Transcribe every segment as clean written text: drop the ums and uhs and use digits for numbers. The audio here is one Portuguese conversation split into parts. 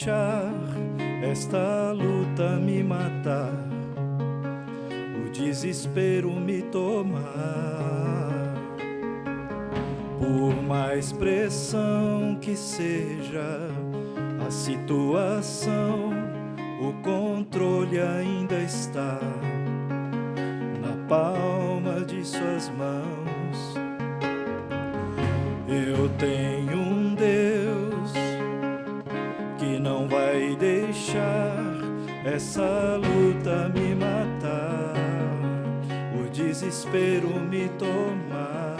deixar esta luta me matar, o desespero me tomar. Por mais pressão que seja a situação, o controle ainda está na palma de suas mãos. Eu tenho um Deus que não vai deixar essa luta me matar, o desespero me tomar.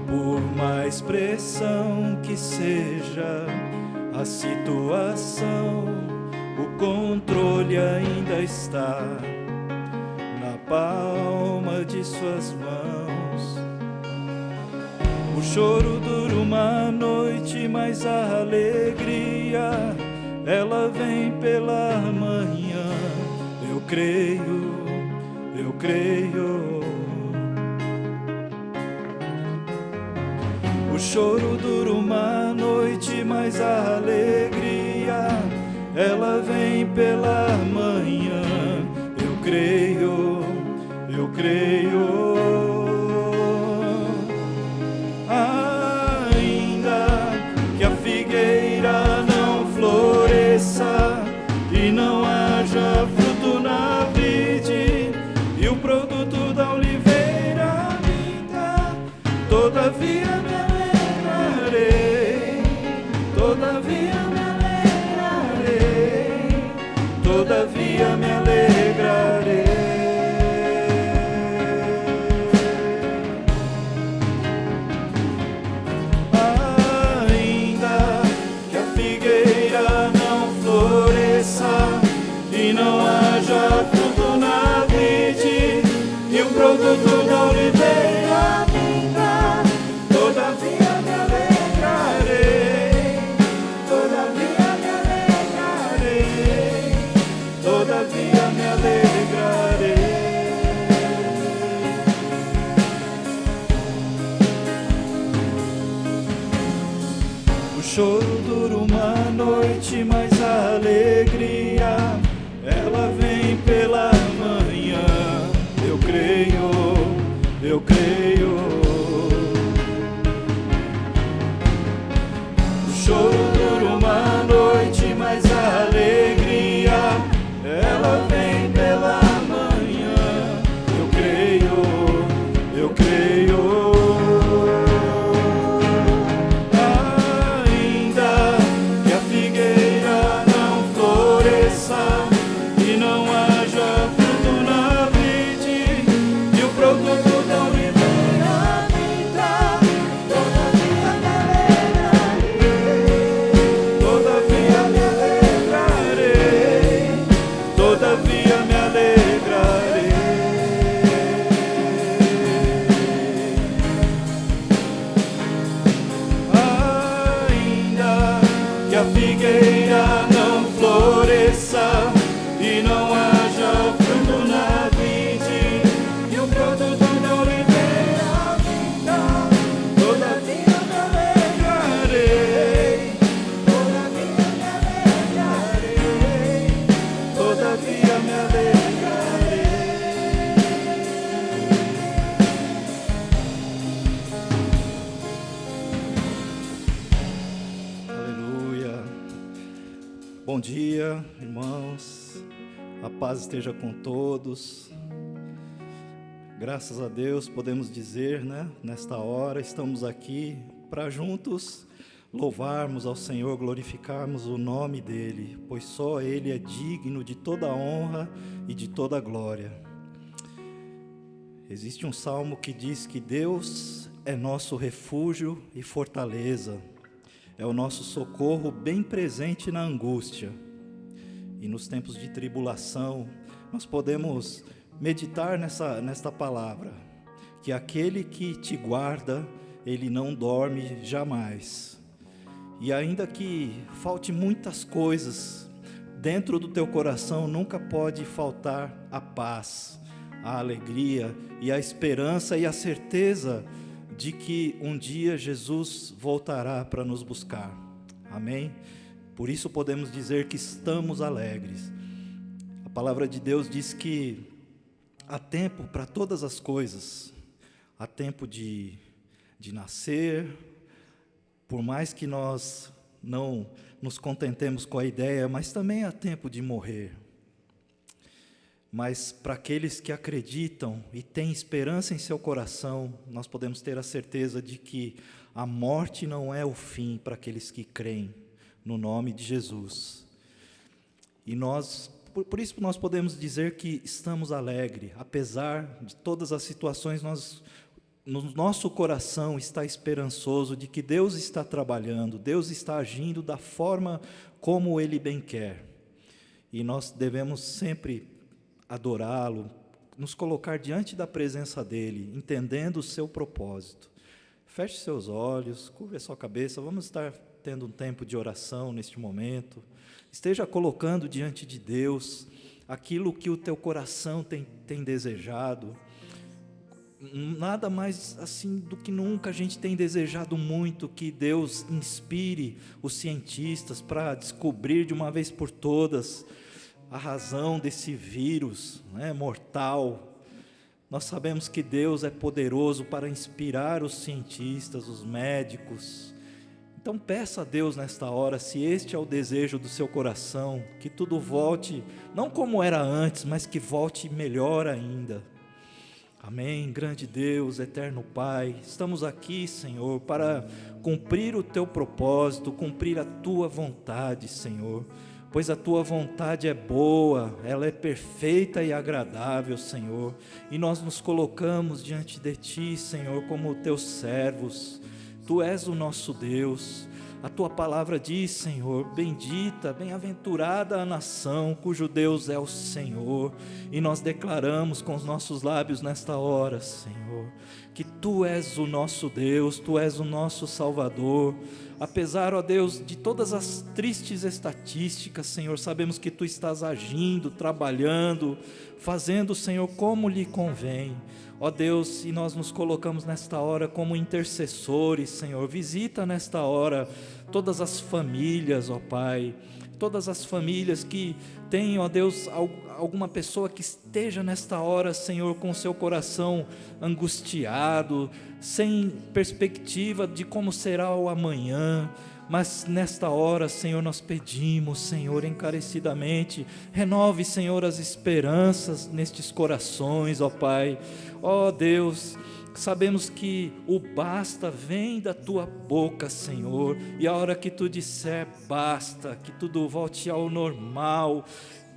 Por mais pressão que seja a situação, o controle ainda está na palma de suas mãos. O choro dura uma noite, mas a alegria, ela vem pela manhã. Eu creio, eu creio. O choro dura uma noite, mas a alegria, ela vem pela manhã. Eu creio, eu creio. Ainda que a figueira não floresça e não haja fruto na vide, e o produto da oliveira minta, todavia me alegrarei, todavia me alegrarei, todavia me alegrarei. Ainda que a figueira não floresça e não haja fruto na vide, e o produto da oliveira minta, todavia me alegrarei, todavia me alegrarei, todavia me alegrarei. O choro dura uma noite, mas a alegria, ela vem pela manhã. Eu creio, eu creio. O choro dura uma noite, mas a alegria, ela vem pela manhã. Eu creio, eu creio. Ainda que a figueira não floresça e não haja fruto na vide, e o produto da oliveira minta, todavia me alegrarei, todavia me alegrarei, todavia me alegrarei. Ainda que a figueira não floresça e não haja fruto na vide, e o produto da oliveira minta, todavia me alegrarei, todavia me alegrarei, todavia me alegrarei. Aleluia. Bom dia, irmãos. A paz esteja com todos. Graças a Deus podemos dizer, nesta hora estamos aqui para juntos louvarmos ao Senhor, glorificarmos o nome dEle, pois só Ele é digno de toda a honra e de toda a glória. Existe um salmo que diz que Deus é nosso refúgio e fortaleza, é o nosso socorro bem presente na angústia. E nos tempos de tribulação, nós podemos meditar nesta palavra, que aquele que te guarda, ele não dorme jamais. E ainda que falte muitas coisas, dentro do teu coração nunca pode faltar a paz, a alegria e a esperança e a certeza de que um dia Jesus voltará para nos buscar. Amém? Por isso podemos dizer que estamos alegres. A palavra de Deus diz que há tempo para todas as coisas. Há tempo de nascer, por mais que nós não nos contentemos com a ideia, mas também há tempo de morrer. Mas para aqueles que acreditam e têm esperança em seu coração, nós podemos ter a certeza de que a morte não é o fim para aqueles que creem no nome de Jesus. E por isso nós podemos dizer que estamos alegres, apesar de todas as situações, no nosso coração está esperançoso de que Deus está trabalhando, Deus está agindo da forma como Ele bem quer. E nós devemos sempre adorá-lo, nos colocar diante da presença dEle, entendendo o seu propósito. Feche seus olhos, curve a sua cabeça, vamos estar tendo um tempo de oração neste momento. Esteja colocando diante de Deus aquilo que o teu coração tem desejado. Nada mais assim do que nunca a gente tem desejado muito que Deus inspire os cientistas para descobrir de uma vez por todas a razão desse vírus, né, mortal. Nós sabemos que Deus é poderoso para inspirar os cientistas, os médicos. Então peça a Deus nesta hora, se este é o desejo do seu coração, que tudo volte, não como era antes, mas que volte melhor ainda. Amém. Grande Deus, eterno Pai, estamos aqui, Senhor, para cumprir o teu propósito, cumprir a tua vontade, Senhor, pois a tua vontade é boa, ela é perfeita e agradável, Senhor, e nós nos colocamos diante de ti, Senhor, como teus servos. Tu és o nosso Deus, a tua palavra diz, Senhor, bendita, bem-aventurada a nação cujo Deus é o Senhor, e nós declaramos com os nossos lábios nesta hora, Senhor, que tu és o nosso Deus, tu és o nosso Salvador. Apesar, ó Deus, de todas as tristes estatísticas, Senhor, sabemos que tu estás agindo, trabalhando, fazendo, Senhor, como lhe convém. Ó Deus, e nós nos colocamos nesta hora como intercessores, Senhor, visita nesta hora todas as famílias, ó Pai, todas as famílias que têm, ó Deus, alguma pessoa que esteja nesta hora, Senhor, com o seu coração angustiado, sem perspectiva de como será o amanhã. Mas nesta hora, Senhor, nós pedimos, Senhor, encarecidamente, renove, Senhor, as esperanças nestes corações, ó Pai. Ó Deus, sabemos que o basta vem da tua boca, Senhor, e a hora que tu disser basta, que tudo volte ao normal,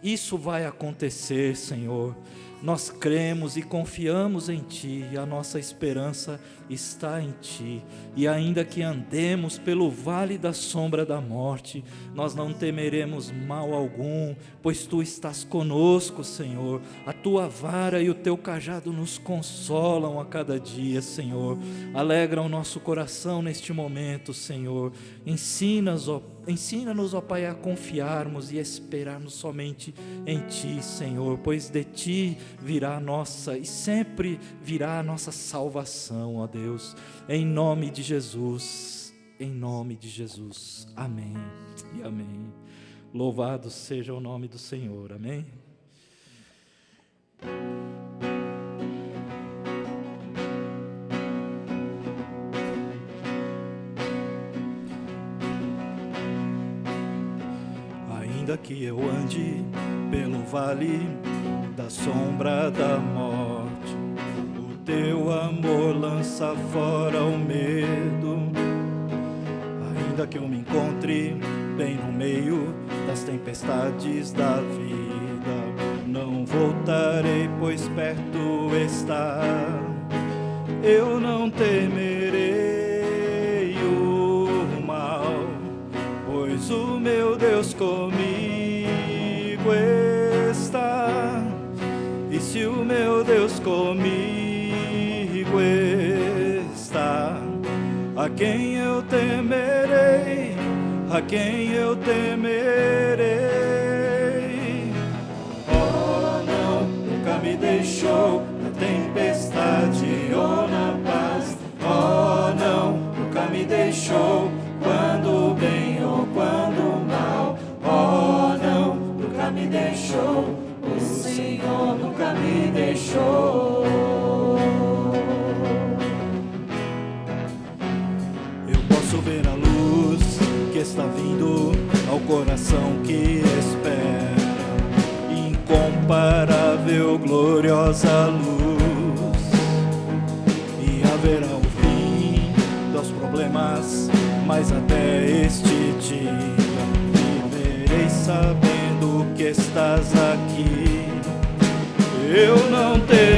isso vai acontecer, Senhor. Nós cremos e confiamos em Ti, e a nossa esperança está em Ti, e ainda que andemos pelo vale da sombra da morte, nós não temeremos mal algum, pois Tu estás conosco, Senhor. A Tua vara e o Teu cajado nos consolam a cada dia, Senhor. Alegram o nosso coração neste momento, Senhor. Ensina-nos, ó Pai, a confiarmos e esperarmos somente em Ti, Senhor, pois de Ti virá a nossa e sempre virá a nossa salvação, ó Deus, em nome de Jesus, amém e amém. Louvado seja o nome do Senhor, amém. Ainda que eu ande pelo vale da sombra da morte, o teu amor lança fora o medo. Ainda que eu me encontre bem no meio das tempestades da vida, não voltarei, pois perto está. Eu não temerei o mal, pois o meu Deus comigo está. E se o meu Deus comigo está, a quem eu temerei? A quem eu temerei? Oh, não, nunca me deixou na tempestade ou na paz. Oh, não, nunca me deixou quando o bem ocorre. problemas, mas até este dia viverei sabendo que estás aqui. Eu não temerei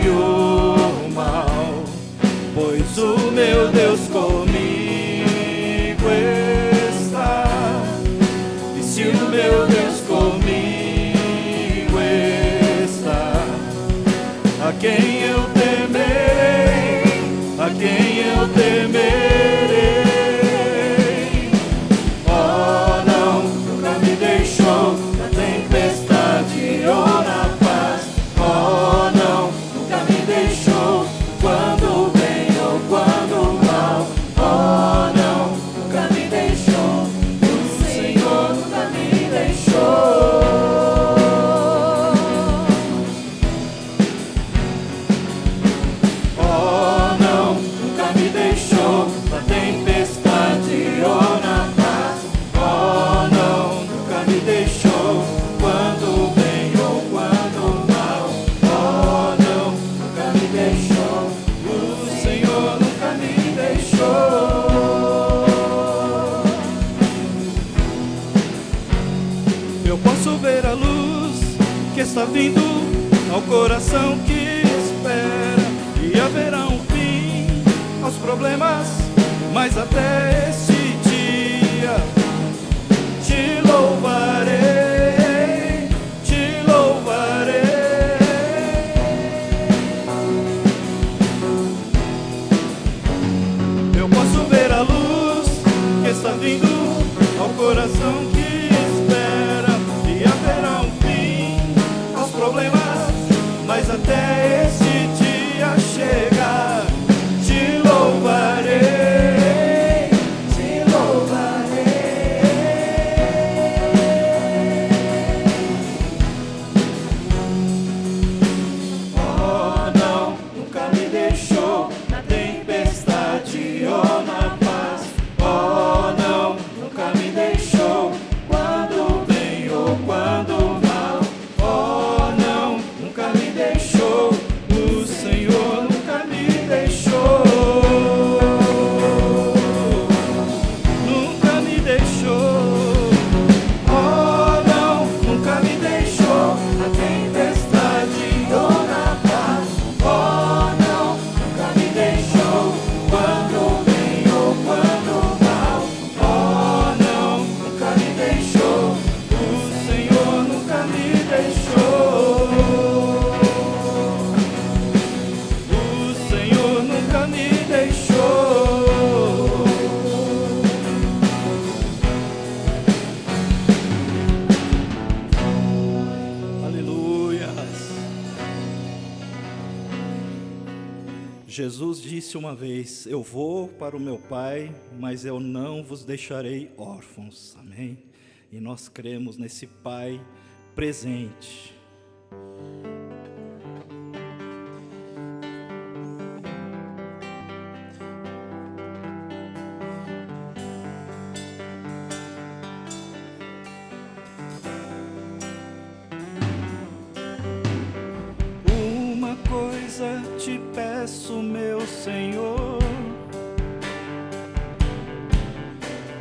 o mal, pois o meu Deus comigo está. E se o meu Deus comigo está, a quem eu temerei, a quem eu temerei? Oh, não, nunca me deixou na tempestade ou na paz. Oh, não, nunca me deixou quando bem ou quando mal. Oh, não, nunca me deixou, o Senhor nunca me deixou. Está vindo ao coração que espera, e haverá um fim aos problemas, mas até este dia te louvarei, te louvarei. Eu posso ver a luz que está vindo ao coração que espera, e haverá um problemas, mas até esse dia chegar, te louvarei, te louvarei. Oh, não, nunca me deixou na tempestade ou na paz. Oh, não, nunca me deixou quando bem ou quando mal. Nunca me deixou, o Senhor nunca me deixou. Nunca me deixou. Oh, não, nunca me deixou na tempestade ou na paz. Oh, não, nunca me deixou quando bem ou quando mal. Oh, não, nunca me deixou, o Senhor nunca me deixou. Jesus disse uma vez: eu vou para o meu Pai, mas eu não vos deixarei órfãos. Amém? E nós cremos nesse Pai presente. Uma coisa te peço, meu Senhor,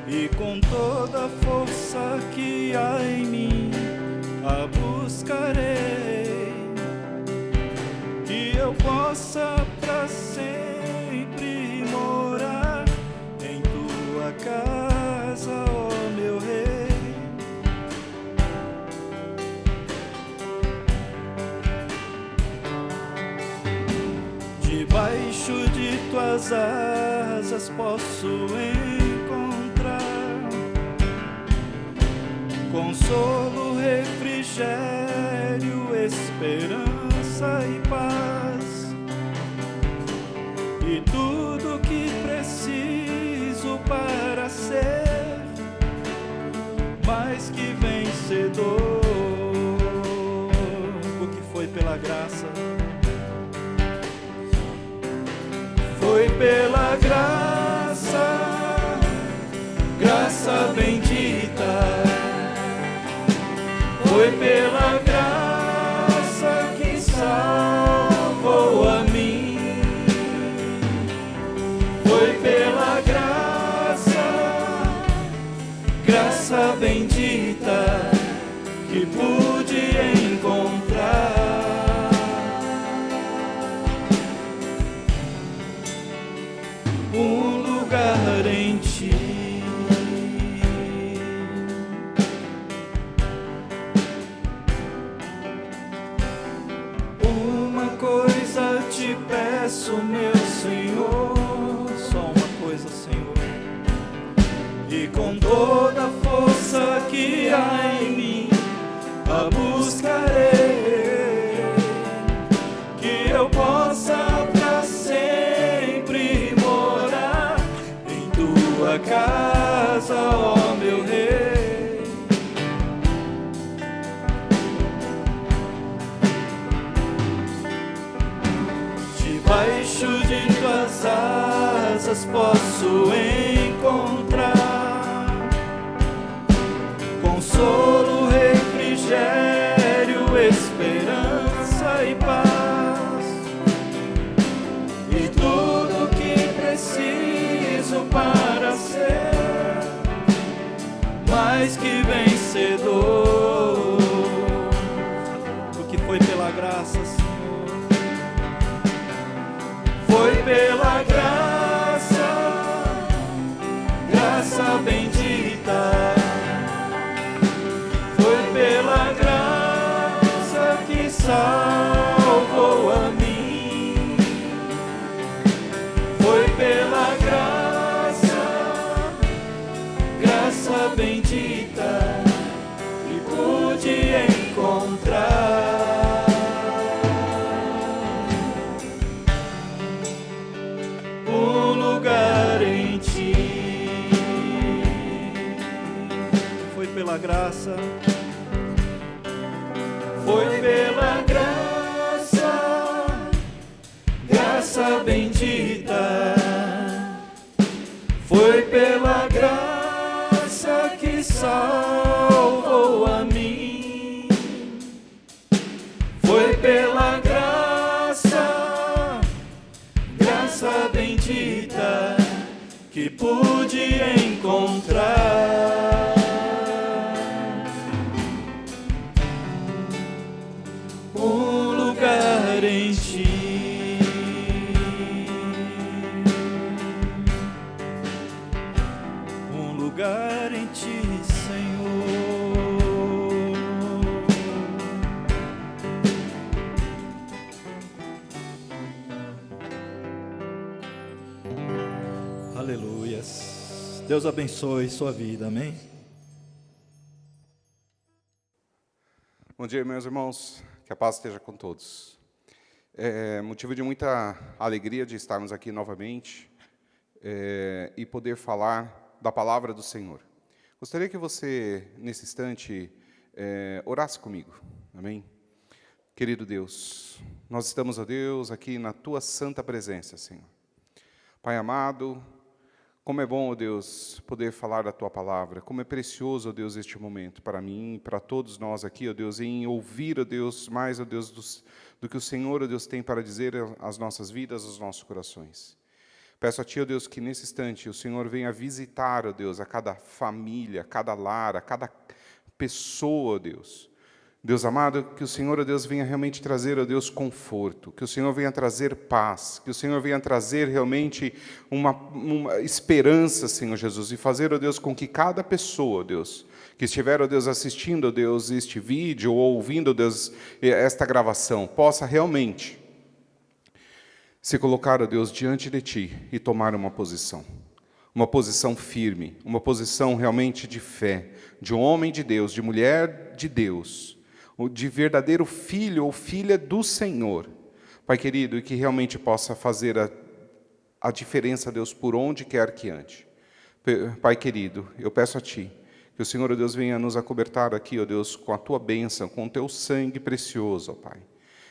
e com toda a força que há em mim a buscarei, que eu possa para sempre morar em tua casa, ó meu Rei. Debaixo de tuas asas posso encontrar consolo, refrigério, esperança e paz, e tudo que preciso para ser mais que vencedor. O que foi pela graça, foi pela graça, graça bendita. Foi pela graça que salvou a mim. te peço, meu Senhor, só uma coisa, Senhor, e com toda a força que há em mim, a buscarei, que eu possa para sempre morar em tua casa, ó meu Rei. Debaixo de tuas asas posso encontrar consolo, refrigério, esperança e paz, e tudo que preciso para ser mais que vencedor, porque foi pela graça, Senhor, foi pela graça, graça bendita. Pela graça que salvou a mim, foi pela graça, graça bendita, que pude encontrar um lugar em ti. Foi pela graça. Foi pela graça, graça bendita. Foi pela graça que salvou a mim. Foi pela graça, graça bendita, que pude encontrar um lugar em ti. Um lugar em ti, Senhor. Aleluias. Deus abençoe sua vida, amém? Bom dia, meus irmãos. Que a paz esteja com todos. É motivo de muita alegria de estarmos aqui novamente e poder falar da palavra do Senhor. Gostaria que você, nesse instante, orasse comigo. Amém? Querido Deus, nós estamos, ó Deus, aqui na Tua santa presença, Senhor. Pai amado, como é bom, ó Deus, poder falar da Tua palavra. Como é precioso, ó Deus, este momento para mim e para todos nós aqui, ó Deus, em ouvir, ó Deus, mais, ó Deus, do que o Senhor, ó Deus, tem para dizer às nossas vidas, aos nossos corações. Peço a Ti, ó Deus, que nesse instante o Senhor venha visitar, ó Deus, a cada família, a cada lar, a cada pessoa, ó Deus. Deus amado, que o Senhor, ó Deus, venha realmente trazer, ó Deus, conforto, que o Senhor venha trazer paz, que o Senhor venha trazer realmente uma esperança, Senhor Jesus, e fazer, ó Deus, com que cada pessoa, ó Deus, que estiver, ó Deus, assistindo, ó Deus, este vídeo, ou ouvindo, ó Deus, esta gravação, possa realmente se colocar, ó Deus, diante de Ti e tomar uma posição firme, uma posição realmente de fé, de um homem de Deus, de mulher de Deus, de verdadeiro filho ou filha do Senhor, Pai querido, e que realmente possa fazer a diferença, Deus, por onde quer que ande. Pai querido, eu peço a Ti, que o Senhor, ó Deus, venha nos acobertar aqui, ó Deus, com a Tua bênção, com o Teu sangue precioso, ó Pai.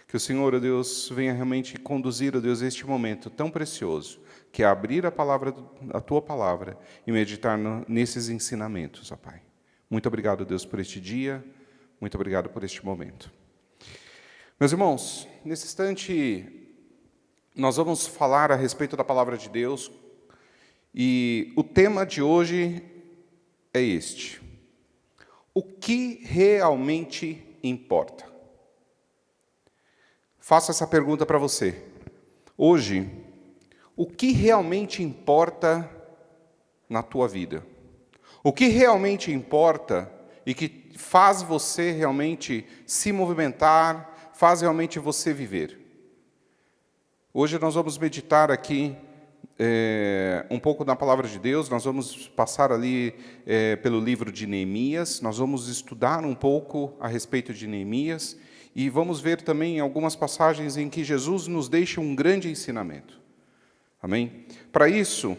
Que o Senhor, ó Deus, venha realmente conduzir, ó Deus, este momento tão precioso, que é abrir a Tua palavra e meditar nesses ensinamentos, ó Pai. Muito obrigado, Deus, por este dia. Muito obrigado por este momento. Meus irmãos, nesse instante, nós vamos falar a respeito da palavra de Deus, e o tema de hoje é este: o que realmente importa? Faço essa pergunta para você. Hoje, o que realmente importa na tua vida? O que realmente importa e que faz você realmente se movimentar, faz realmente você viver? Hoje nós vamos meditar aqui um pouco na palavra de Deus, nós vamos passar ali pelo livro de Neemias, nós vamos estudar um pouco a respeito de Neemias e vamos ver também algumas passagens em que Jesus nos deixa um grande ensinamento. Amém? Para isso,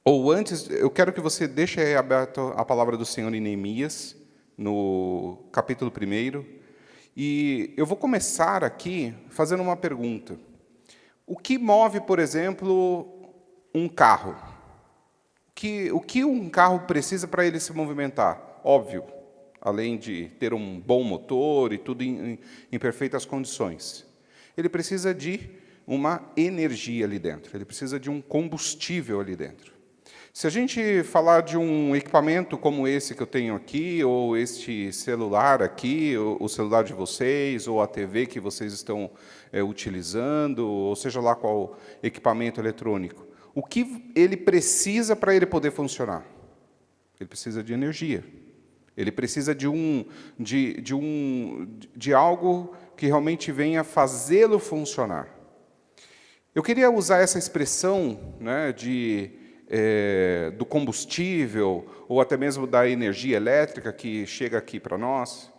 ou antes, eu quero que você deixe aí aberto a palavra do Senhor em Neemias, no capítulo 1, e eu vou começar aqui fazendo uma pergunta. O que move, por exemplo, um carro? O que um carro precisa para ele se movimentar? Óbvio, além de ter um bom motor e tudo em perfeitas condições. Ele precisa de uma energia ali dentro, ele precisa de um combustível ali dentro. Se a gente falar de um equipamento como esse que eu tenho aqui, ou este celular aqui, o celular de vocês, ou a TV que vocês estão utilizando, ou seja lá qual equipamento eletrônico, o que ele precisa para ele poder funcionar? Ele precisa de energia. Ele precisa de algo que realmente venha fazê-lo funcionar. Eu queria usar essa expressão, né, do combustível, ou até mesmo da energia elétrica que chega aqui para nós,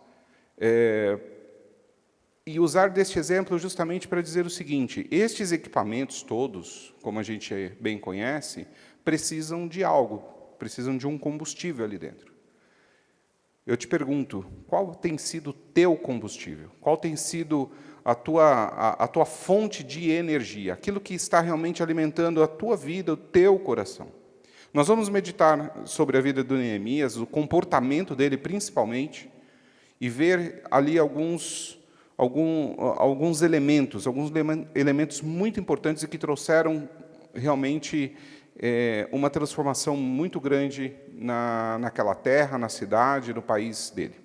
e usar deste exemplo justamente para dizer o seguinte: estes equipamentos todos, como a gente bem conhece, precisam de algo, precisam de um combustível ali dentro. Eu te pergunto, qual tem sido o teu combustível? Qual tem sido a tua fonte de energia? Aquilo que está realmente alimentando a tua vida, o teu coração. Nós vamos meditar sobre a vida do Neemias, o comportamento dele principalmente, e ver ali alguns elementos muito importantes e que trouxeram realmente uma transformação muito grande naquela terra, na cidade, no país dele.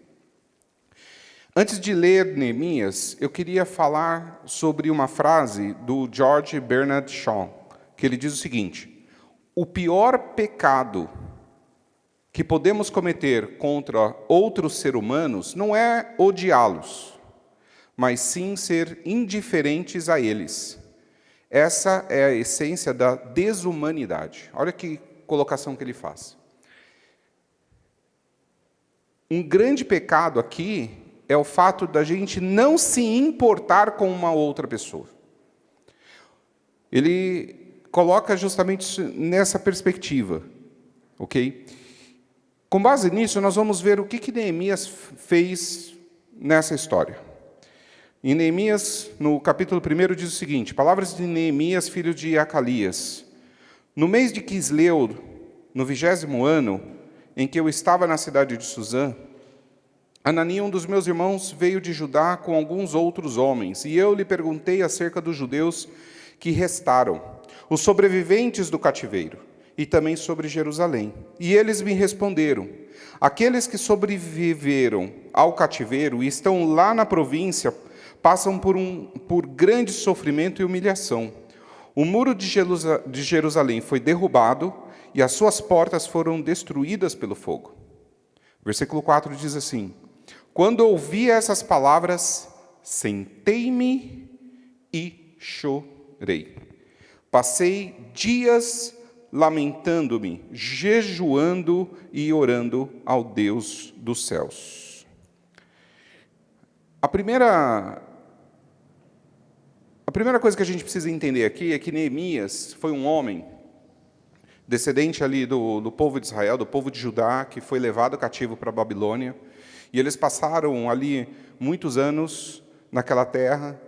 Antes de ler Neemias, eu queria falar sobre uma frase do George Bernard Shaw, que ele diz o seguinte: o pior pecado que podemos cometer contra outros seres humanos não é odiá-los, mas sim ser indiferentes a eles. Essa é a essência da desumanidade. Olha que colocação que ele faz. Um grande pecado aqui é o fato da gente não se importar com uma outra pessoa. Ele coloca justamente nessa perspectiva, ok? Com base nisso, nós vamos ver o que Neemias fez nessa história. Em Neemias, no capítulo 1, diz o seguinte: palavras de Neemias, filho de Acalias. No mês de Quisleu, no 20º ano, em que eu estava na cidade de Suzã, Anani, um dos meus irmãos, veio de Judá com alguns outros homens, e eu lhe perguntei acerca dos judeus que restaram, os sobreviventes do cativeiro, e também sobre Jerusalém. E eles me responderam: aqueles que sobreviveram ao cativeiro e estão lá na província passam por grande sofrimento e humilhação. O muro de Jerusalém foi derrubado e as suas portas foram destruídas pelo fogo. Versículo 4 diz assim: quando ouvi essas palavras, sentei-me e chorei. Passei dias lamentando-me, jejuando e orando ao Deus dos céus. A primeira coisa que a gente precisa entender aqui é que Neemias foi um homem descendente ali do povo de Israel, do povo de Judá, que foi levado cativo para a Babilônia. E eles passaram ali muitos anos naquela terra.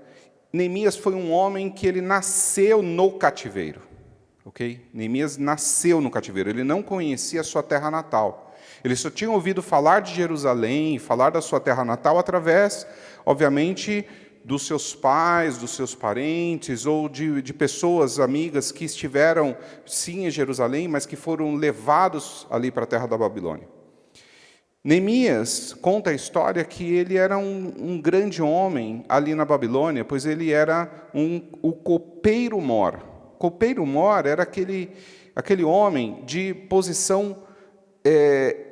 Neemias foi um homem que ele nasceu no cativeiro. Okay? Neemias nasceu no cativeiro, ele não conhecia a sua terra natal. Ele só tinha ouvido falar de Jerusalém, falar da sua terra natal através, obviamente, dos seus pais, dos seus parentes, ou de pessoas amigas que estiveram, sim, em Jerusalém, mas que foram levados ali para a terra da Babilônia. Neemias conta a história que ele era um grande homem ali na Babilônia, pois ele era o copeiro-mor. Copeiro-mor era aquele homem de posição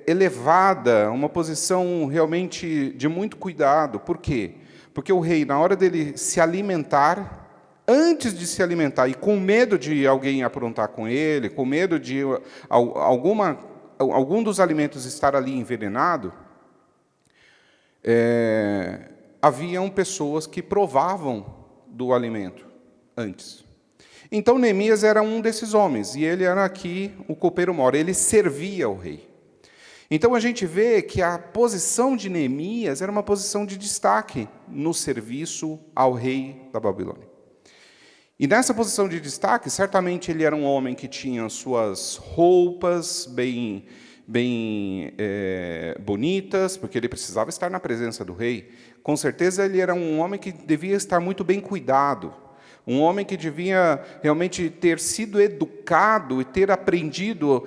elevada, uma posição realmente de muito cuidado. Por quê? Porque o rei, na hora dele se alimentar, antes de se alimentar, e com medo de alguém aprontar com ele, com medo de algum dos alimentos estar ali envenenado, haviam pessoas que provavam do alimento antes. Então, Neemias era um desses homens, e ele era aqui o copeiro-mor, ele servia ao rei. Então, a gente vê que a posição de Neemias era uma posição de destaque no serviço ao rei da Babilônia. E nessa posição de destaque, certamente ele era um homem que tinha suas roupas bem bonitas, porque ele precisava estar na presença do rei. Com certeza, ele era um homem que devia estar muito bem cuidado. Um homem que devia realmente ter sido educado e ter aprendido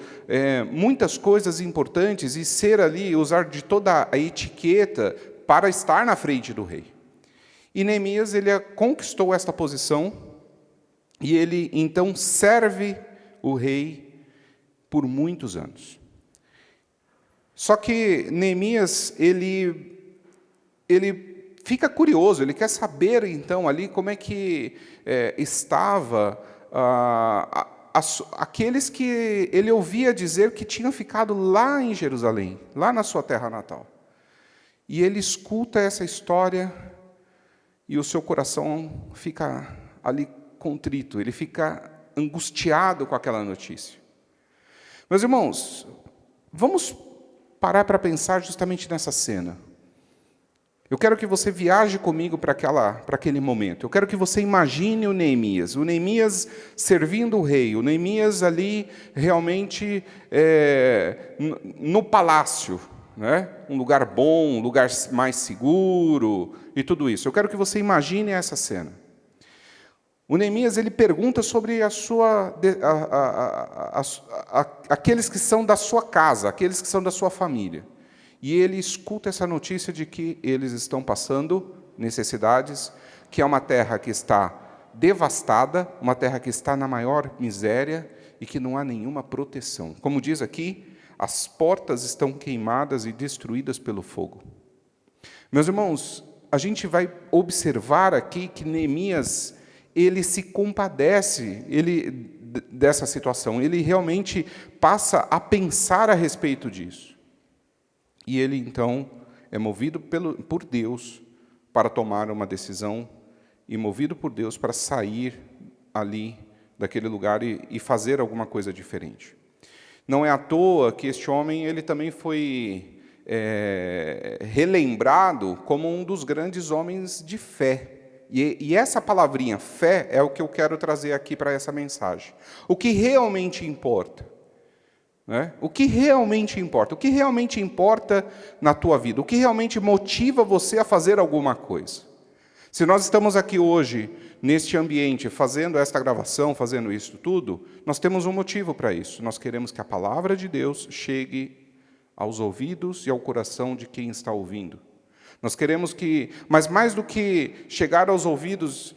muitas coisas importantes e ser ali, usar de toda a etiqueta para estar na frente do rei. E Neemias, ele conquistou esta posição e ele, então, serve o rei por muitos anos. Só que Neemias, ele fica curioso, ele quer saber, então, ali como é que estava aqueles que ele ouvia dizer que tinham ficado lá em Jerusalém, lá na sua terra natal. E ele escuta essa história e o seu coração fica ali contrito, ele fica angustiado com aquela notícia. Meus irmãos, vamos parar para pensar justamente nessa cena. Eu quero que você viaje comigo para aquele momento. Eu quero que você imagine o Neemias servindo o rei, o Neemias ali realmente no palácio, né? Um lugar bom, um lugar mais seguro e tudo isso. Eu quero que você imagine essa cena. O Neemias, ele pergunta sobre aqueles que são da sua casa, aqueles que são da sua família. E ele escuta essa notícia de que eles estão passando necessidades, que é uma terra que está devastada, uma terra que está na maior miséria e que não há nenhuma proteção. Como diz aqui, as portas estão queimadas e destruídas pelo fogo. Meus irmãos, a gente vai observar aqui que Neemias, ele se compadece dessa situação, ele realmente passa a pensar a respeito disso. E ele, então, é movido por Deus para tomar uma decisão e movido por Deus para sair ali daquele lugar e fazer alguma coisa diferente. Não é à toa que este homem ele também foi relembrado como um dos grandes homens de fé. E essa palavrinha, fé, é o que eu quero trazer aqui para essa mensagem. O que realmente importa? O que realmente importa? O que realmente importa na tua vida? O que realmente motiva você a fazer alguma coisa? Se nós estamos aqui hoje, neste ambiente, fazendo esta gravação, fazendo isso tudo, nós temos um motivo para isso. Nós queremos que a palavra de Deus chegue aos ouvidos e ao coração de quem está ouvindo. Nós queremos mas mais do que chegar aos ouvidos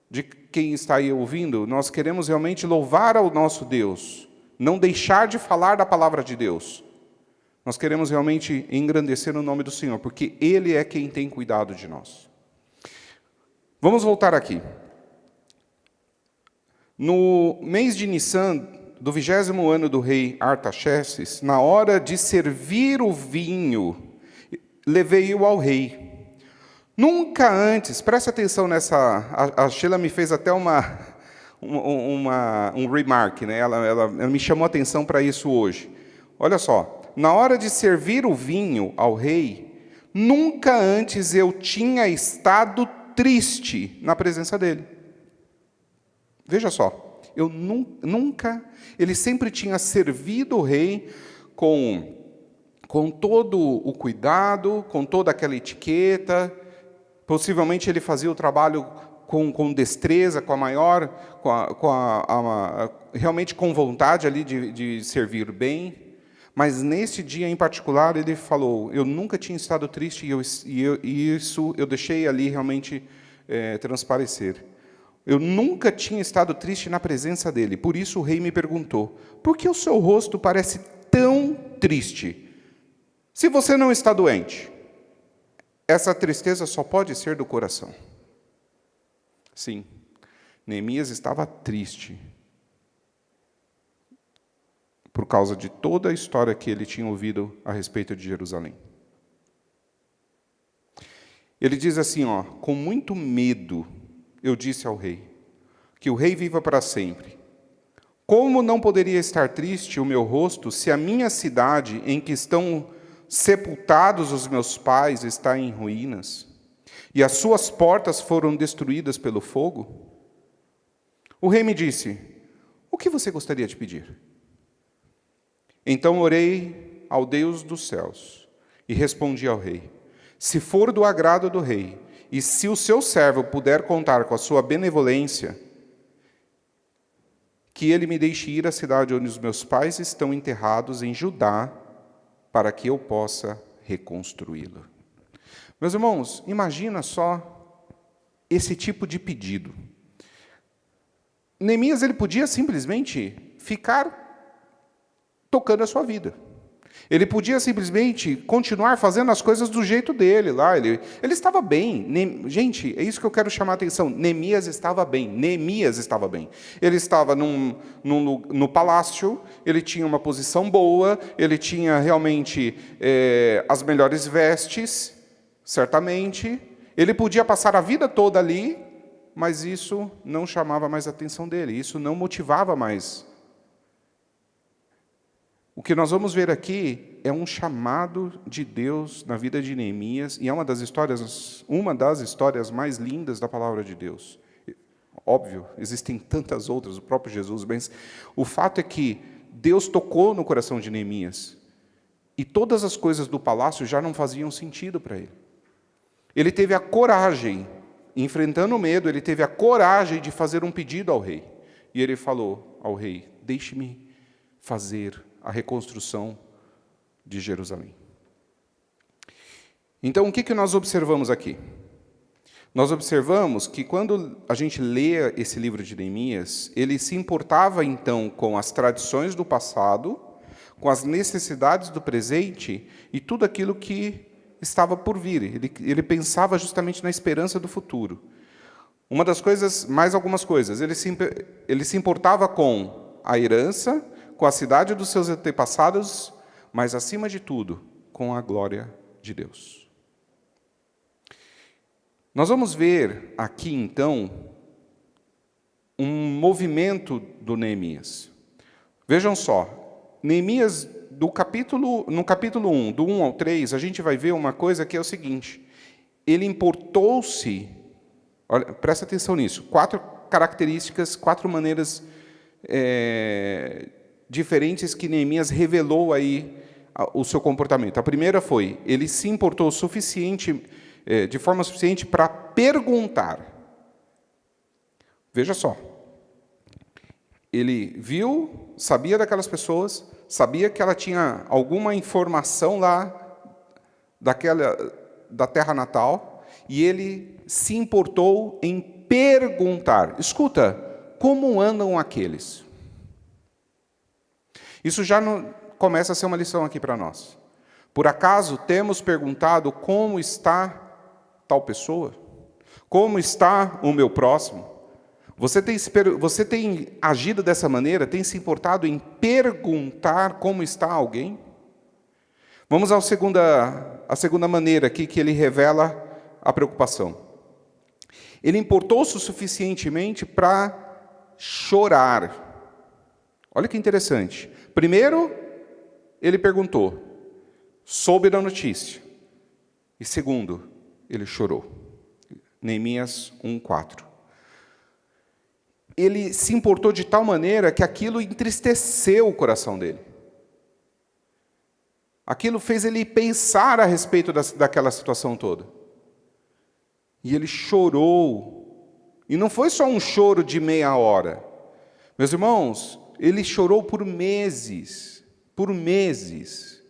de quem está aí ouvindo, nós queremos realmente louvar ao nosso Deus. Não deixar de falar da palavra de Deus. Nós queremos realmente engrandecer o nome do Senhor, porque Ele é quem tem cuidado de nós. Vamos voltar aqui. No mês de Nissan, do 20º ano do rei Artaxerxes, na hora de servir o vinho, levei-o ao rei. Nunca antes, preste atenção nessa... A Sheila me fez até um remark, né? Ela me chamou a atenção para isso hoje. Olha só, na hora de servir o vinho ao rei, nunca antes eu tinha estado triste na presença dele. Veja só, eu nunca, ele sempre tinha servido o rei com todo o cuidado, com toda aquela etiqueta. Possivelmente ele fazia o trabalho com destreza, realmente com vontade ali de servir bem. Mas nesse dia em particular ele falou: eu nunca tinha estado triste e isso eu deixei ali realmente transparecer. Eu nunca tinha estado triste na presença dele. Por isso o rei me perguntou: por que o seu rosto parece tão triste? Se você não está doente, essa tristeza só pode ser do coração. Sim, Neemias estava triste por causa de toda a história que ele tinha ouvido a respeito de Jerusalém. Ele diz assim, com muito medo eu disse ao rei, que o rei viva para sempre. Como não poderia estar triste o meu rosto se a minha cidade, em que estão sepultados os meus pais, está em ruínas, e as suas portas foram destruídas pelo fogo? O rei me disse, o que você gostaria de pedir? Então orei ao Deus dos céus e respondi ao rei, se for do agrado do rei, e se o seu servo puder contar com a sua benevolência, que ele me deixe ir à cidade onde os meus pais estão enterrados, em Judá, para que eu possa reconstruí-la. Meus irmãos, imagina só esse tipo de pedido. Neemias, ele podia simplesmente ficar tocando a sua vida. Ele podia simplesmente continuar fazendo as coisas do jeito dele lá. Ele estava bem. Gente, é isso que eu quero chamar a atenção. Neemias estava bem. Neemias estava bem. Ele estava no palácio, ele tinha uma posição boa, ele tinha realmente as melhores vestes, certamente. Ele podia passar a vida toda ali, mas isso não chamava mais a atenção dele, isso não motivava mais. O que nós vamos ver aqui é um chamado de Deus na vida de Neemias, e é uma das histórias mais lindas da palavra de Deus. Óbvio, existem tantas outras, o próprio Jesus, mas o fato é que Deus tocou no coração de Neemias, e todas as coisas do palácio já não faziam sentido para ele. Ele teve a coragem, enfrentando o medo, ele teve a coragem de fazer um pedido ao rei. E ele falou ao rei, deixe-me fazer a reconstrução de Jerusalém. Então, o que nós observamos aqui? Nós observamos que quando a gente lê esse livro de Neemias, ele se importava então com as tradições do passado, com as necessidades do presente e tudo aquilo que estava por vir. Ele pensava justamente na esperança do futuro. Uma das coisas, mais algumas coisas, ele se importava com a herança, com a cidade dos seus antepassados, mas, acima de tudo, com a glória de Deus. Nós vamos ver aqui, então, um movimento do Neemias. Vejam só, Neemias, no capítulo 1, do 1 ao 3, a gente vai ver uma coisa que é o seguinte, ele importou-se, olha, presta atenção nisso, 4 características, 4 maneiras diferentes que Neemias revelou aí o seu comportamento. A primeira foi, ele se importou de forma suficiente para perguntar. Veja só, ele viu, sabia daquelas pessoas, sabia que ela tinha alguma informação lá da terra natal, e ele se importou em perguntar. Escuta, como andam aqueles? Isso já começa a ser uma lição aqui para nós. Por acaso temos perguntado como está tal pessoa? Como está o meu próximo? Você tem agido dessa maneira? Tem se importado em perguntar como está alguém? Vamos à segunda maneira aqui que ele revela a preocupação. Ele importou-se suficientemente para chorar. Olha que interessante. Primeiro, ele perguntou, soube da notícia. E segundo, ele chorou. Neemias 1:4. Ele se importou de tal maneira que aquilo entristeceu o coração dele. Aquilo fez ele pensar a respeito daquela situação toda. E ele chorou. E não foi só um choro de meia hora. Meus irmãos, ele chorou por meses. Por meses.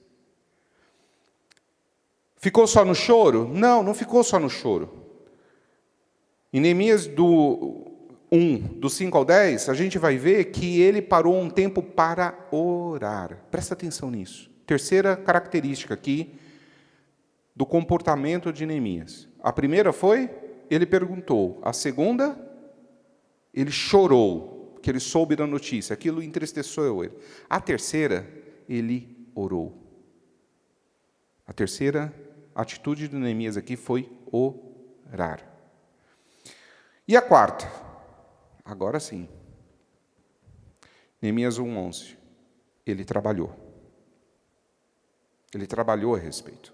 Ficou só no choro? Não, não ficou só no choro. Em Neemias do 5 ao 10, a gente vai ver que ele parou um tempo para orar. Presta atenção nisso. Terceira característica aqui do comportamento de Neemias. A primeira foi, ele perguntou. A segunda, ele chorou, porque ele soube da notícia, aquilo entristeceu ele. A terceira, ele orou. A terceira atitude de Neemias aqui foi orar. E a quarta? Agora sim. Neemias 1:11. Ele trabalhou. Ele trabalhou a respeito.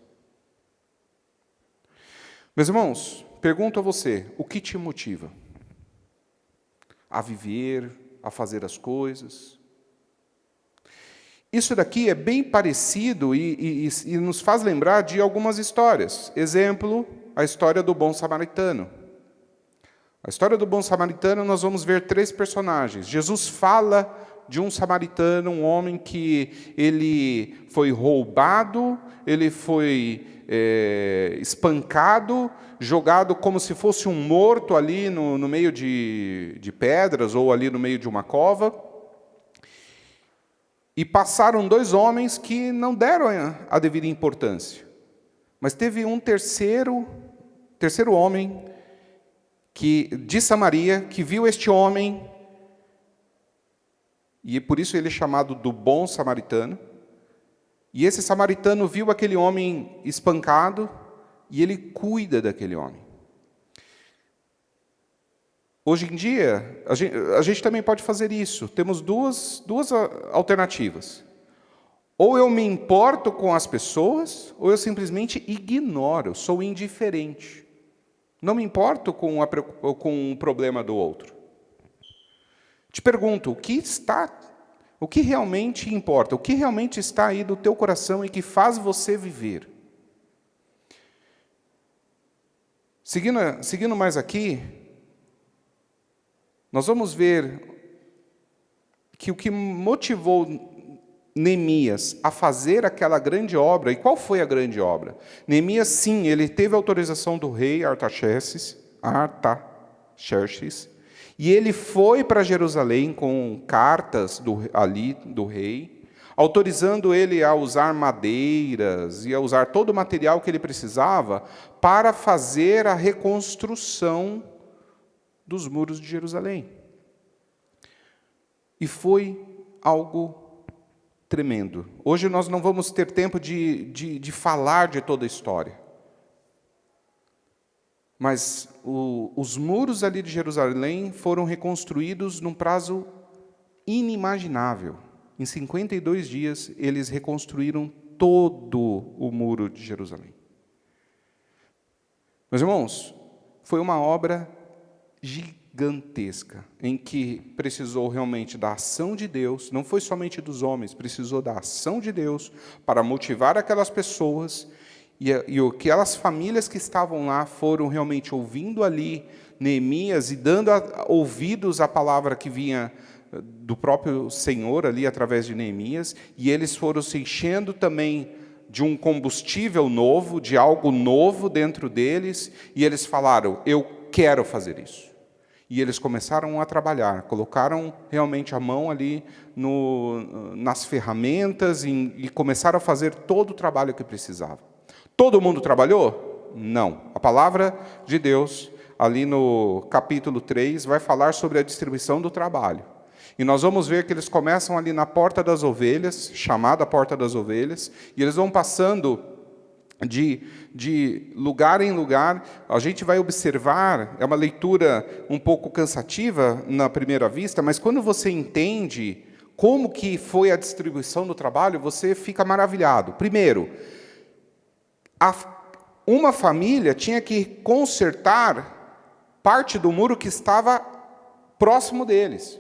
Meus irmãos, pergunto a você, o que te motiva a viver, a fazer as coisas? Isso daqui é bem parecido e nos faz lembrar de algumas histórias. Exemplo, a história do bom samaritano. A história do bom samaritano, nós vamos ver 3 personagens. Jesus fala de um samaritano, um homem que ele foi roubado, ele foi espancado, jogado como se fosse um morto ali no meio de pedras ou ali no meio de uma cova. E passaram 2 homens que não deram a devida importância. Mas teve um terceiro homem de Samaria que viu este homem, e por isso ele é chamado do bom samaritano. E esse samaritano viu aquele homem espancado e ele cuida daquele homem. Hoje em dia, a gente também pode fazer isso. Temos duas alternativas. Ou eu me importo com as pessoas, ou eu simplesmente ignoro, sou indiferente. Não me importo com o problema do outro. Te pergunto, o que realmente importa? O que realmente está aí do teu coração e que faz você viver? Seguindo mais aqui, nós vamos ver que o que motivou Neemias a fazer aquela grande obra, e qual foi a grande obra? Neemias, sim, ele teve autorização do rei Artaxerxes, e ele foi para Jerusalém com cartas do rei, autorizando ele a usar madeiras e a usar todo o material que ele precisava para fazer a reconstrução dos muros de Jerusalém. E foi algo tremendo. Hoje nós não vamos ter tempo de falar de toda a história. Mas os muros ali de Jerusalém foram reconstruídos num prazo inimaginável. Em 52 dias, eles reconstruíram todo o muro de Jerusalém. Meus irmãos, foi uma obra gigantesca, em que precisou realmente da ação de Deus, não foi somente dos homens, precisou da ação de Deus para motivar aquelas pessoas, e aquelas famílias que estavam lá foram realmente ouvindo ali Neemias e dando ouvidos à palavra que vinha do próprio Senhor ali através de Neemias, e eles foram se enchendo também de um combustível novo, de algo novo dentro deles, e eles falaram, eu quero fazer isso. E eles começaram a trabalhar, colocaram realmente a mão ali nas ferramentas e começaram a fazer todo o trabalho que precisavam. Todo mundo trabalhou? Não. A palavra de Deus, ali no capítulo 3, vai falar sobre a distribuição do trabalho. E nós vamos ver que eles começam ali na Porta das Ovelhas, chamada Porta das Ovelhas, e eles vão passando de lugar em lugar. A gente vai observar, é uma leitura um pouco cansativa na primeira vista, mas quando você entende como que foi a distribuição do trabalho, você fica maravilhado. Primeiro, uma família tinha que consertar parte do muro que estava próximo deles.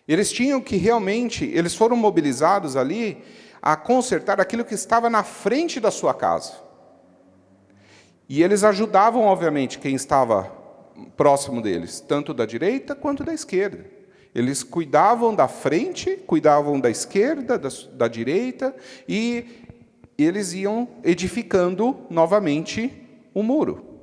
Eles tinham que realmente, eles foram mobilizados ali a consertar aquilo que estava na frente da sua casa. E eles ajudavam, obviamente, quem estava próximo deles, tanto da direita quanto da esquerda. Eles cuidavam da frente, cuidavam da esquerda, da direita, e eles iam edificando novamente o muro.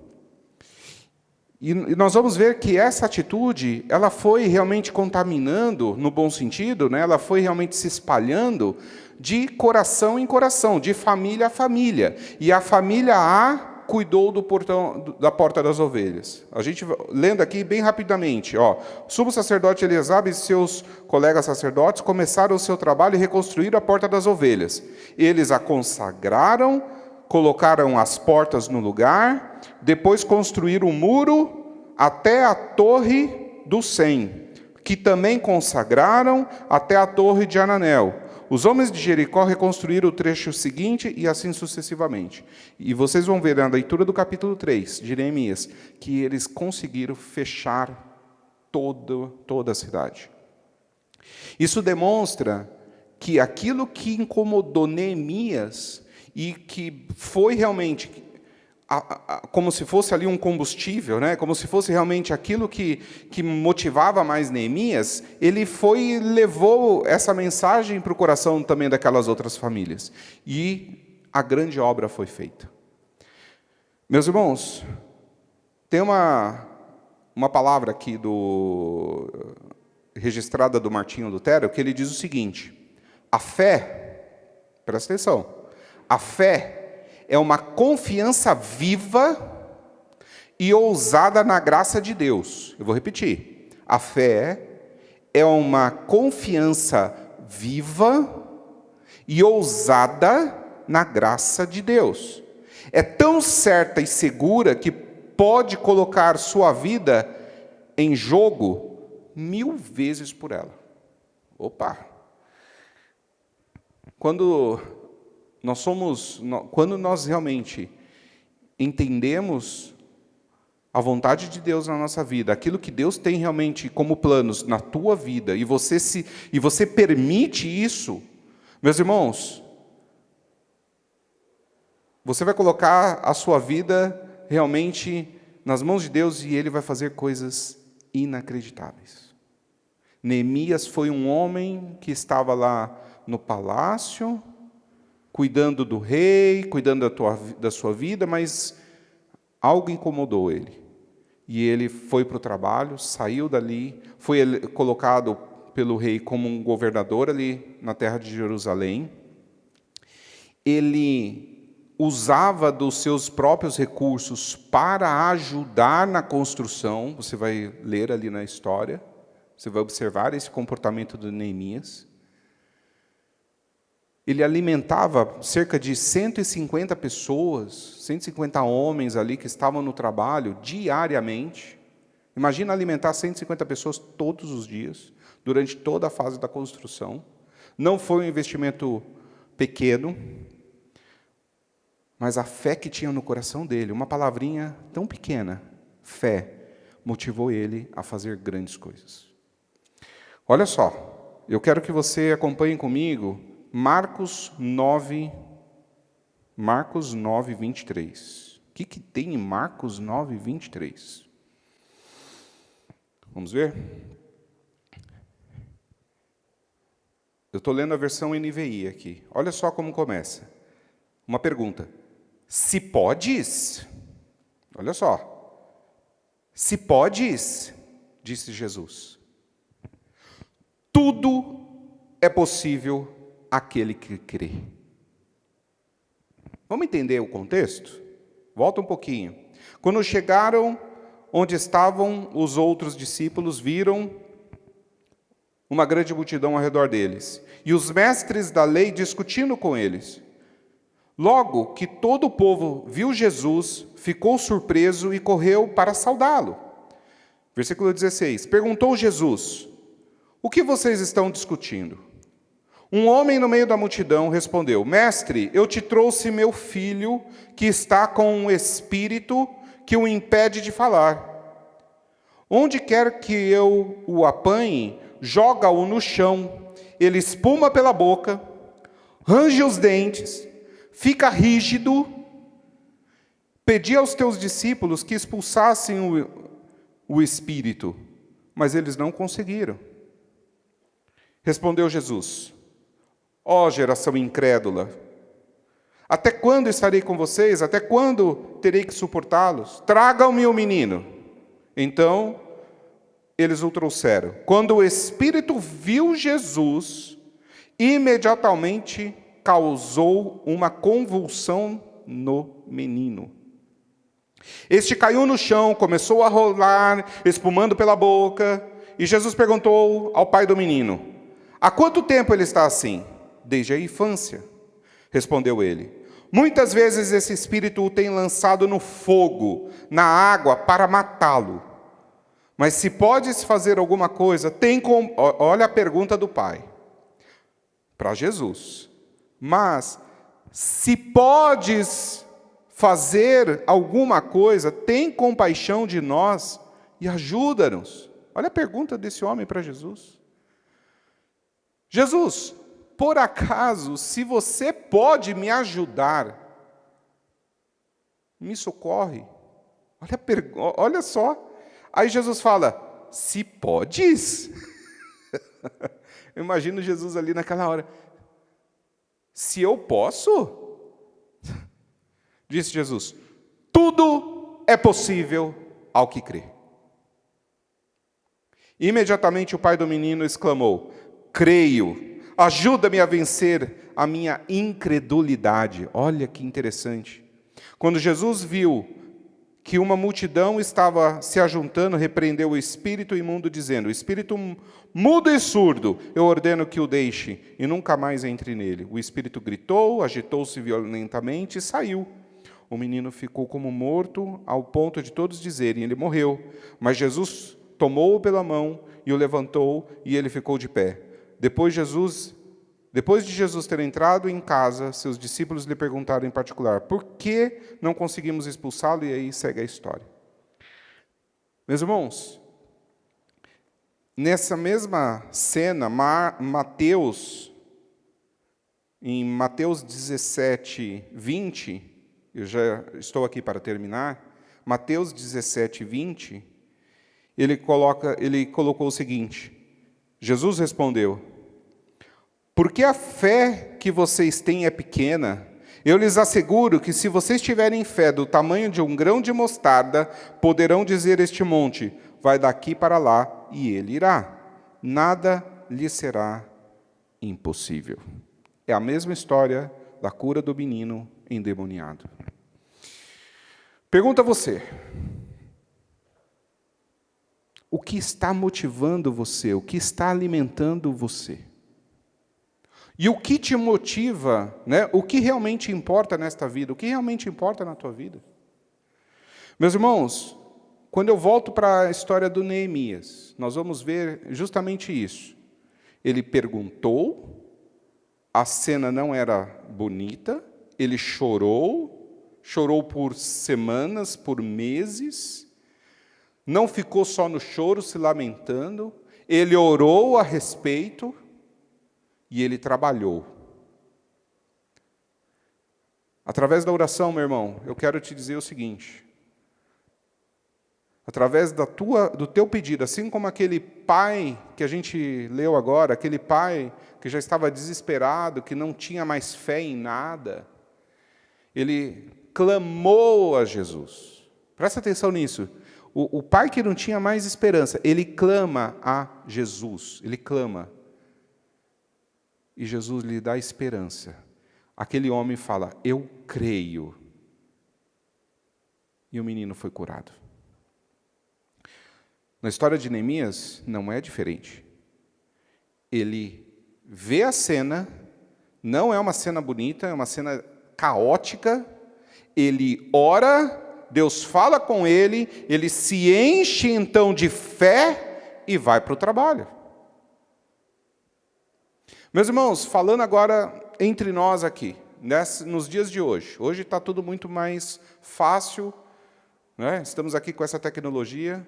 E nós vamos ver que essa atitude, ela foi realmente contaminando, no bom sentido, né? Ela foi realmente se espalhando de coração em coração, de família a família. E a família A cuidou do portão, da porta das ovelhas. A gente, lendo aqui bem rapidamente, ó, o sumo sacerdote Eliasab e seus colegas sacerdotes começaram o seu trabalho e reconstruíram a porta das ovelhas. Eles a consagraram, colocaram as portas no lugar, depois construíram o muro até a torre do Sem, que também consagraram até a torre de Ananel. Os homens de Jericó reconstruíram o trecho seguinte e assim sucessivamente. E vocês vão ver na leitura do capítulo 3 de Neemias que eles conseguiram fechar toda a cidade. Isso demonstra que aquilo que incomodou Neemias e que foi realmente como se fosse ali um combustível, né? Como se fosse realmente aquilo que motivava mais Neemias, ele foi e levou essa mensagem para o coração também daquelas outras famílias. E a grande obra foi feita. Meus irmãos, tem uma palavra aqui registrada do Martinho Lutero, que ele diz o seguinte: a fé, presta atenção, a fé é uma confiança viva e ousada na graça de Deus. Eu vou repetir. A fé é uma confiança viva e ousada na graça de Deus. É tão certa e segura que pode colocar sua vida em jogo 1000 vezes por ela. Opa! Quando nós realmente entendemos a vontade de Deus na nossa vida, aquilo que Deus tem realmente como planos na tua vida, e você permite isso, meus irmãos, você vai colocar a sua vida realmente nas mãos de Deus e Ele vai fazer coisas inacreditáveis. Neemias foi um homem que estava lá no palácio, cuidando do rei, cuidando da sua vida, mas algo incomodou ele. E ele foi para o trabalho, saiu dali, foi colocado pelo rei como um governador ali na terra de Jerusalém. Ele usava dos seus próprios recursos para ajudar na construção. Você vai ler ali na história, você vai observar esse comportamento de Neemias. Ele alimentava cerca de 150 pessoas, 150 homens ali que estavam no trabalho diariamente. Imagina alimentar 150 pessoas todos os dias, durante toda a fase da construção. Não foi um investimento pequeno, mas a fé que tinha no coração dele, uma palavrinha tão pequena, fé, motivou ele a fazer grandes coisas. Olha só, eu quero que você acompanhe comigo Marcos 9, 23. O que tem em Marcos 9, 23? Vamos ver? Eu estou lendo a versão NVI aqui. Olha só como começa. Uma pergunta. Se podes? Olha só. Se podes, disse Jesus. Tudo é possível aquele que crê. Vamos entender o contexto? Volta um pouquinho. Quando chegaram onde estavam os outros discípulos, viram uma grande multidão ao redor deles, e os mestres da lei discutindo com eles. Logo que todo o povo viu Jesus, ficou surpreso e correu para saudá-lo. Versículo 16. Perguntou Jesus: o que vocês estão discutindo? Um homem no meio da multidão respondeu: Mestre, eu te trouxe meu filho, que está com um espírito que o impede de falar. Onde quer que eu o apanhe, joga-o no chão. Ele espuma pela boca, range os dentes, fica rígido. Pedi aos teus discípulos que expulsassem o espírito, mas eles não conseguiram. Respondeu Jesus: ó geração incrédula, até quando estarei com vocês? Até quando terei que suportá-los? Tragam-me o menino. Então, eles o trouxeram. Quando o espírito viu Jesus, imediatamente causou uma convulsão no menino. Este caiu no chão, começou a rolar, espumando pela boca, e Jesus perguntou ao pai do menino: há quanto tempo ele está assim? Desde a infância, respondeu ele. Muitas vezes esse espírito o tem lançado no fogo, na água, para matá-lo. Mas se podes fazer alguma coisa, olha a pergunta do pai para Jesus. Mas se podes fazer alguma coisa, tem compaixão de nós e ajuda-nos. Olha a pergunta desse homem para Jesus. Jesus, por acaso, se você pode me ajudar, me socorre. Olha só. Aí Jesus fala, se podes? Eu imagino Jesus ali naquela hora. Se eu posso? Disse Jesus, tudo é possível ao que crê. Imediatamente o pai do menino exclamou, creio, ajuda-me a vencer a minha incredulidade. Olha que interessante. Quando Jesus viu que uma multidão estava se ajuntando, repreendeu o espírito imundo, dizendo, espírito mudo e surdo, eu ordeno que o deixe, e nunca mais entre nele. O espírito gritou, agitou-se violentamente e saiu. O menino ficou como morto, ao ponto de todos dizerem, ele morreu. Mas Jesus tomou-o pela mão e o levantou, e ele ficou de pé. Depois de Jesus ter entrado em casa, seus discípulos lhe perguntaram em particular, por que não conseguimos expulsá-lo? E aí segue a história. Meus irmãos, nessa mesma cena, em Mateus 17, 20, eu já estou aqui para terminar, Mateus 17, 20, ele colocou o seguinte, Jesus respondeu, porque a fé que vocês têm é pequena, eu lhes asseguro que se vocês tiverem fé do tamanho de um grão de mostarda, poderão dizer este monte, vai daqui para lá, e ele irá. Nada lhe será impossível. É a mesma história da cura do menino endemoniado. Pergunta a você, o que está motivando você? O que está alimentando você? E o que te motiva, né? O que realmente importa nesta vida? O que realmente importa na tua vida? Meus irmãos, quando eu volto para a história do Neemias, nós vamos ver justamente isso. Ele perguntou, a cena não era bonita, ele chorou por semanas, por meses, não ficou só no choro, se lamentando, ele orou a respeito, e ele trabalhou. Através da oração, meu irmão, eu quero te dizer o seguinte. Através do teu pedido, assim como aquele pai que a gente leu agora, aquele pai que já estava desesperado, que não tinha mais fé em nada, ele clamou a Jesus. Presta atenção nisso. O pai que não tinha mais esperança, ele clama a Jesus. Ele clama. E Jesus lhe dá esperança. Aquele homem fala, eu creio. E o menino foi curado. Na história de Neemias, não é diferente. Ele vê a cena, não é uma cena bonita, é uma cena caótica. Ele ora, Deus fala com ele, ele se enche então de fé e vai para o trabalho. Meus irmãos, falando agora entre nós aqui, nos dias de hoje. Hoje está tudo muito mais fácil, né? Estamos aqui com essa tecnologia.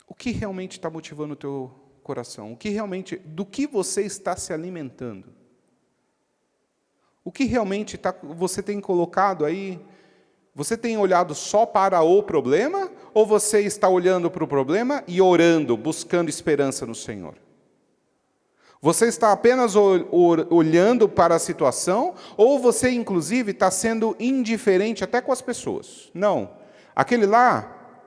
O que realmente está motivando o teu coração? Do que você está se alimentando? O que realmente você tem colocado aí? Você tem olhado só para o problema? Ou você está olhando para o problema e orando, buscando esperança no Senhor? Você está apenas olhando para a situação? Ou você, inclusive, está sendo indiferente até com as pessoas? Não. Aquele lá,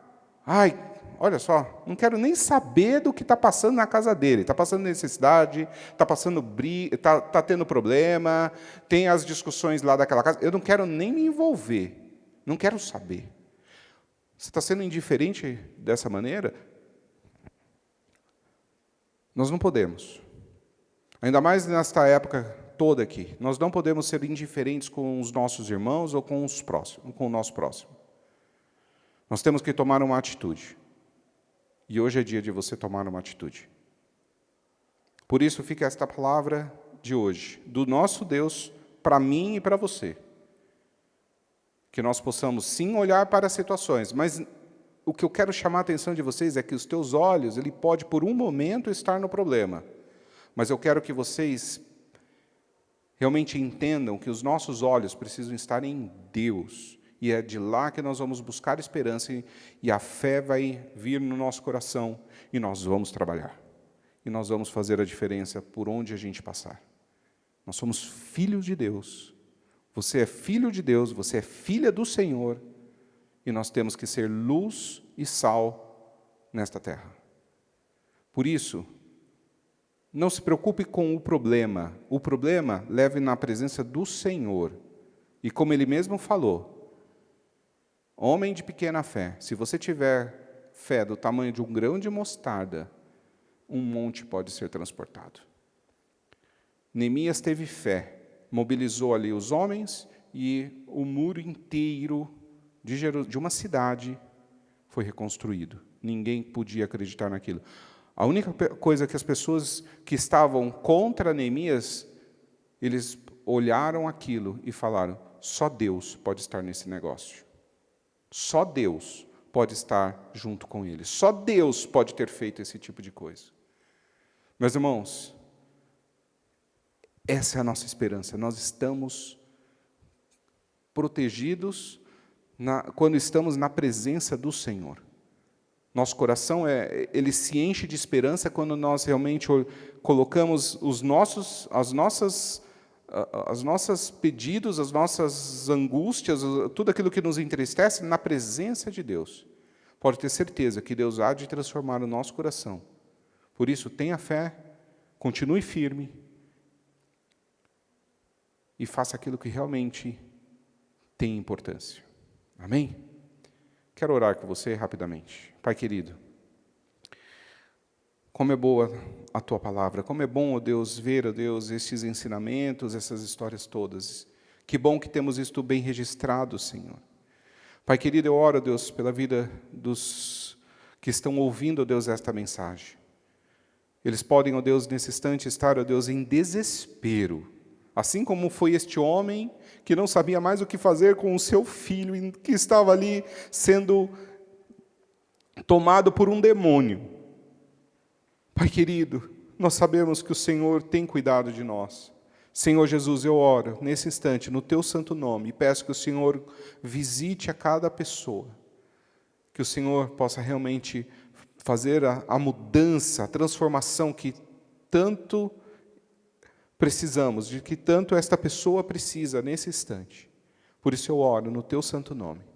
olha só, não quero nem saber do que está passando na casa dele. Está passando necessidade, está passando tá tendo problema, tem as discussões lá daquela casa. Eu não quero nem me envolver, não quero saber. Você está sendo indiferente dessa maneira? Nós não podemos. Ainda mais nesta época toda aqui. Nós não podemos ser indiferentes com os nossos irmãos ou com o nosso próximo. Nós temos que tomar uma atitude. E hoje é dia de você tomar uma atitude. Por isso fica esta palavra de hoje, do nosso Deus, para mim e para você. Que nós possamos, sim, olhar para as situações, mas o que eu quero chamar a atenção de vocês é que os teus olhos, ele pode por um momento estar no problema, mas eu quero que vocês realmente entendam que os nossos olhos precisam estar em Deus, e é de lá que nós vamos buscar esperança, e a fé vai vir no nosso coração, e nós vamos trabalhar, e nós vamos fazer a diferença por onde a gente passar. Nós somos filhos de Deus. Você é filho de Deus, você é filha do Senhor, e nós temos que ser luz e sal nesta terra. Por isso, não se preocupe com o problema leve na presença do Senhor. E como Ele mesmo falou, homem de pequena fé, se você tiver fé do tamanho de um grão de mostarda, um monte pode ser transportado. Neemias teve fé. Mobilizou ali os homens e o muro inteiro de uma cidade foi reconstruído. Ninguém podia acreditar naquilo. A única coisa que as pessoas que estavam contra Neemias, eles olharam aquilo e falaram, só Deus pode estar nesse negócio. Só Deus pode estar junto com ele. Só Deus pode ter feito esse tipo de coisa. Meus irmãos, essa é a nossa esperança. Nós estamos protegidos quando estamos na presença do Senhor. Nosso coração ele se enche de esperança quando nós realmente colocamos os nossos pedidos, as nossas angústias, tudo aquilo que nos entristece na presença de Deus. Pode ter certeza que Deus há de transformar o nosso coração. Por isso, tenha fé, continue firme, e faça aquilo que realmente tem importância. Amém? Quero orar com você rapidamente. Pai querido, como é boa a Tua palavra, como é bom, ó Deus, ver, ó Deus, estes ensinamentos, essas histórias todas. Que bom que temos isto bem registrado, Senhor. Pai querido, eu oro, ó Deus, pela vida dos que estão ouvindo, ó Deus, esta mensagem. Eles podem, ó Deus, nesse instante estar, ó Deus, em desespero, assim como foi este homem que não sabia mais o que fazer com o seu filho, que estava ali sendo tomado por um demônio. Pai querido, nós sabemos que o Senhor tem cuidado de nós. Senhor Jesus, eu oro nesse instante, no Teu santo nome, e peço que o Senhor visite a cada pessoa, que o Senhor possa realmente fazer a mudança, a transformação que tanto precisamos, de que tanto esta pessoa precisa nesse instante. Por isso eu oro no Teu santo nome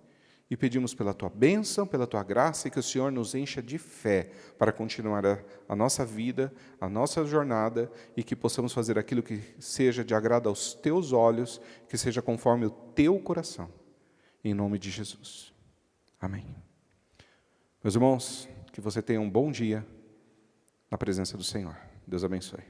e pedimos pela Tua bênção, pela Tua graça, e que o Senhor nos encha de fé para continuar a nossa vida, a nossa jornada, e que possamos fazer aquilo que seja de agrado aos Teus olhos, que seja conforme o Teu coração. Em nome de Jesus. Amém. Meus irmãos, que você tenha um bom dia na presença do Senhor. Deus abençoe.